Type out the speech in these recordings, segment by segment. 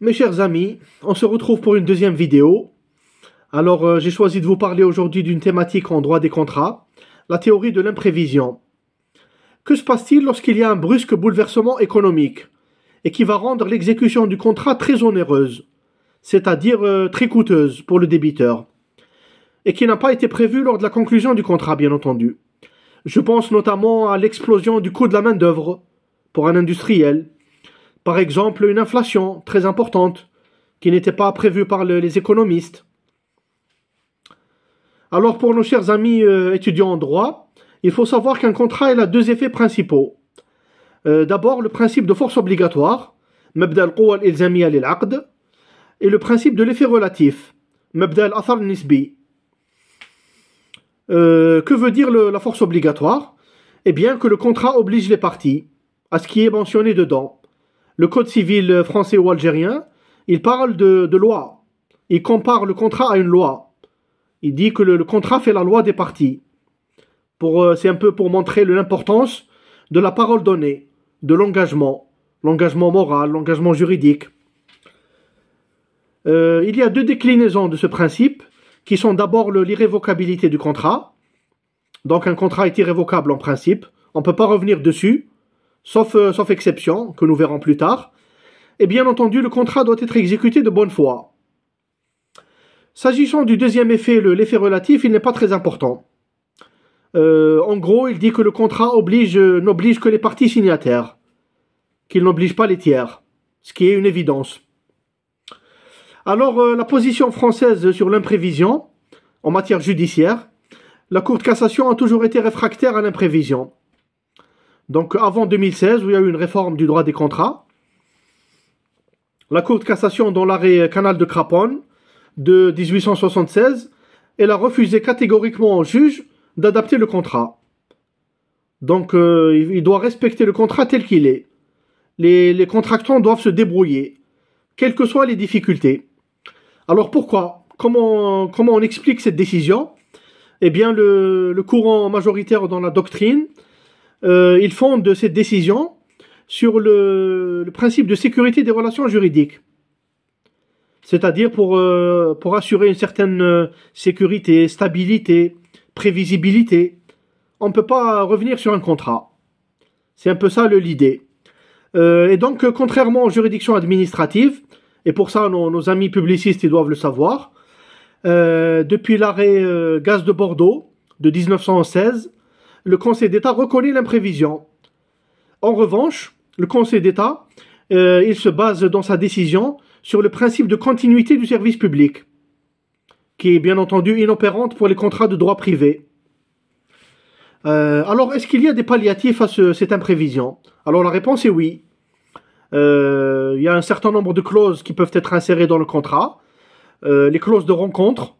Mes chers amis, on se retrouve pour une deuxième vidéo. Alors, j'ai choisi de vous parler aujourd'hui d'une thématique en droit des contrats, la théorie de l'imprévision. Que se passe-t-il lorsqu'il y a un brusque bouleversement économique et qui va rendre l'exécution du contrat très onéreuse, c'est-à-dire très coûteuse pour le débiteur, et qui n'a pas été prévu lors de la conclusion du contrat, bien entendu. Je pense notamment à l'explosion du coût de la main-d'œuvre pour un industriel. Par exemple, une inflation très importante qui n'était pas prévue par les économistes. Alors pour nos chers amis étudiants en droit, il faut savoir qu'un contrat a deux effets principaux. D'abord, le principe de force obligatoire, مبدأ القوة الإلزامية للعقد, et le principe de l'effet relatif, مبدأ الأثر النسبي. Que veut dire la force obligatoire? Eh bien que le contrat oblige les parties à ce qui est mentionné dedans. Le code civil français ou algérien, il parle de loi. Il compare le contrat à une loi. Il dit que le contrat fait la loi des parties. C'est un peu pour montrer l'importance de la parole donnée, de l'engagement moral, l'engagement juridique. Il y a deux déclinaisons de ce principe, qui sont d'abord l'irrévocabilité du contrat. Donc un contrat est irrévocable en principe, on ne peut pas revenir dessus, sauf exception, que nous verrons plus tard. Et bien entendu, le contrat doit être exécuté de bonne foi. S'agissant du deuxième effet, l'effet relatif, il n'est pas très important. En gros, il dit que le contrat n'oblige que les parties signataires, qu'il n'oblige pas les tiers, ce qui est une évidence. Alors, la position française sur l'imprévision, en matière judiciaire, la Cour de cassation a toujours été réfractaire à l'imprévision. Donc, avant 2016, où il y a eu une réforme du droit des contrats, la Cour de cassation, dans l'arrêt Canal de Craponne de 1876, elle a refusé catégoriquement au juge d'adapter le contrat. Donc, il doit respecter le contrat tel qu'il est. Les contractants doivent se débrouiller, quelles que soient les difficultés. Alors pourquoi? Comment on explique cette décision? Eh bien, le courant majoritaire dans la doctrine, il fonde cette décision sur le principe de sécurité des relations juridiques. C'est-à-dire pour assurer une certaine sécurité, stabilité, prévisibilité. On ne peut pas revenir sur un contrat. C'est un peu ça l'idée. Et donc, contrairement aux juridictions administratives, et pour ça nos amis publicistes ils doivent le savoir, depuis l'arrêt Gaz de Bordeaux de 1916, le Conseil d'État reconnaît l'imprévision. En revanche, le Conseil d'État, il se base dans sa décision sur le principe de continuité du service public, qui est bien entendu inopérante pour les contrats de droit privé. Alors, est-ce qu'il y a des palliatifs à cette imprévision? Alors la réponse est oui. Il y a un certain nombre de clauses qui peuvent être insérées dans le contrat. Les clauses de rencontre,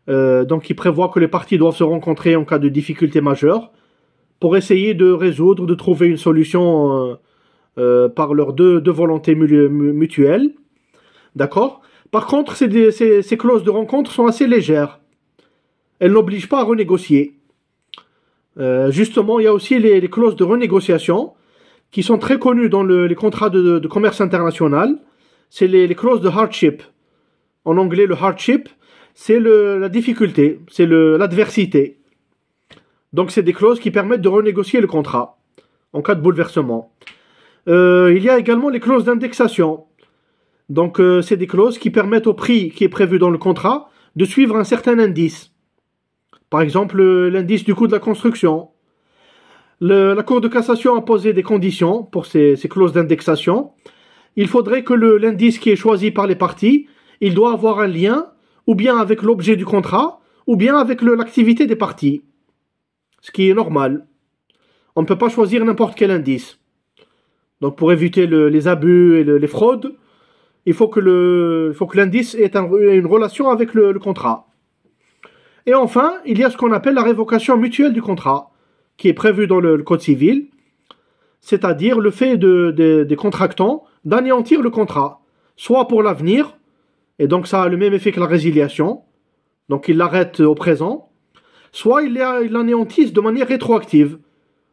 donc qui prévoient que les parties doivent se rencontrer en cas de difficulté majeure pour essayer de résoudre, de trouver une solution par leurs deux volontés mutuelles. D'accord? Par contre, ces clauses de rencontre sont assez légères. Elles n'obligent pas à renégocier. Justement, il y a aussi les clauses de renégociation qui sont très connues dans les contrats de commerce international. C'est les clauses de hardship. En anglais, le hardship, c'est la difficulté, c'est l'adversité. Donc, c'est des clauses qui permettent de renégocier le contrat en cas de bouleversement. Il y a également les clauses d'indexation. Donc, c'est des clauses qui permettent au prix qui est prévu dans le contrat de suivre un certain indice. Par exemple, l'indice du coût de la construction. La Cour de cassation a posé des conditions pour ces clauses d'indexation. Il faudrait que l'indice qui est choisi par les parties, il doit avoir un lien, ou bien avec l'objet du contrat, ou bien avec l'activité des parties. Ce qui est normal. On ne peut pas choisir n'importe quel indice. Donc pour éviter les abus et les fraudes, il faut que l'indice ait une relation avec le contrat. Et enfin, il y a ce qu'on appelle la révocation mutuelle du contrat, qui est prévue dans le Code civil, c'est-à-dire le fait des contractants d'anéantir le contrat, soit pour l'avenir, et donc ça a le même effet que la résiliation, donc ils l'arrêtent au présent, soit ils l'anéantissent de manière rétroactive,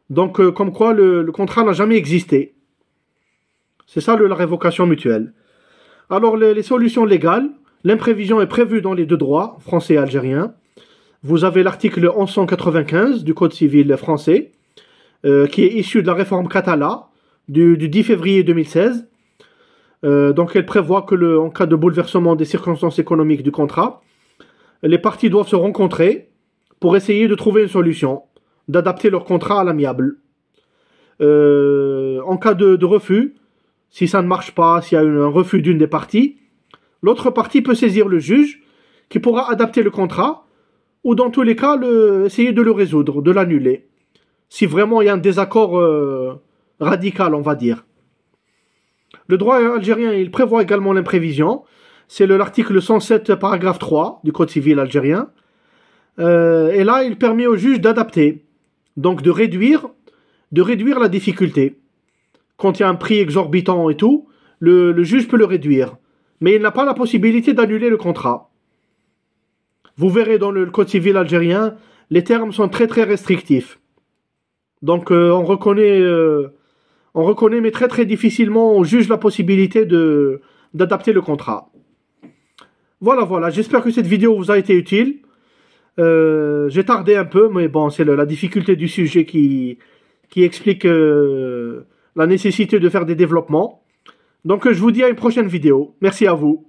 donc comme quoi le contrat n'a jamais existé. C'est ça la révocation mutuelle. Alors, les solutions légales, l'imprévision est prévue dans les deux droits, français et algériens. Vous avez l'article 1195 du Code civil français, qui est issu de la réforme Catala du 10 février 2016. Donc, elle prévoit que, en cas de bouleversement des circonstances économiques du contrat, les parties doivent se rencontrer pour essayer de trouver une solution, d'adapter leur contrat à l'amiable. En cas de refus, si ça ne marche pas, s'il y a un refus d'une des parties, l'autre partie peut saisir le juge qui pourra adapter le contrat ou dans tous les cas essayer de le résoudre, de l'annuler. Si vraiment il y a un désaccord radical, on va dire. Le droit algérien, il prévoit également l'imprévision. C'est l'article 107, paragraphe 3 du Code civil algérien. Et là, il permet au juge d'adapter, donc de réduire la difficulté. Quand il y a un prix exorbitant et tout, le juge peut le réduire. Mais il n'a pas la possibilité d'annuler le contrat. Vous verrez dans le Code civil algérien, les termes sont très très restrictifs. Donc on reconnaît mais très très difficilement au juge la possibilité d'adapter le contrat. Voilà, j'espère que cette vidéo vous a été utile. J'ai tardé un peu, mais bon, c'est la difficulté du sujet qui explique la nécessité de faire des développements. Donc je vous dis à une prochaine vidéo. Merci à vous.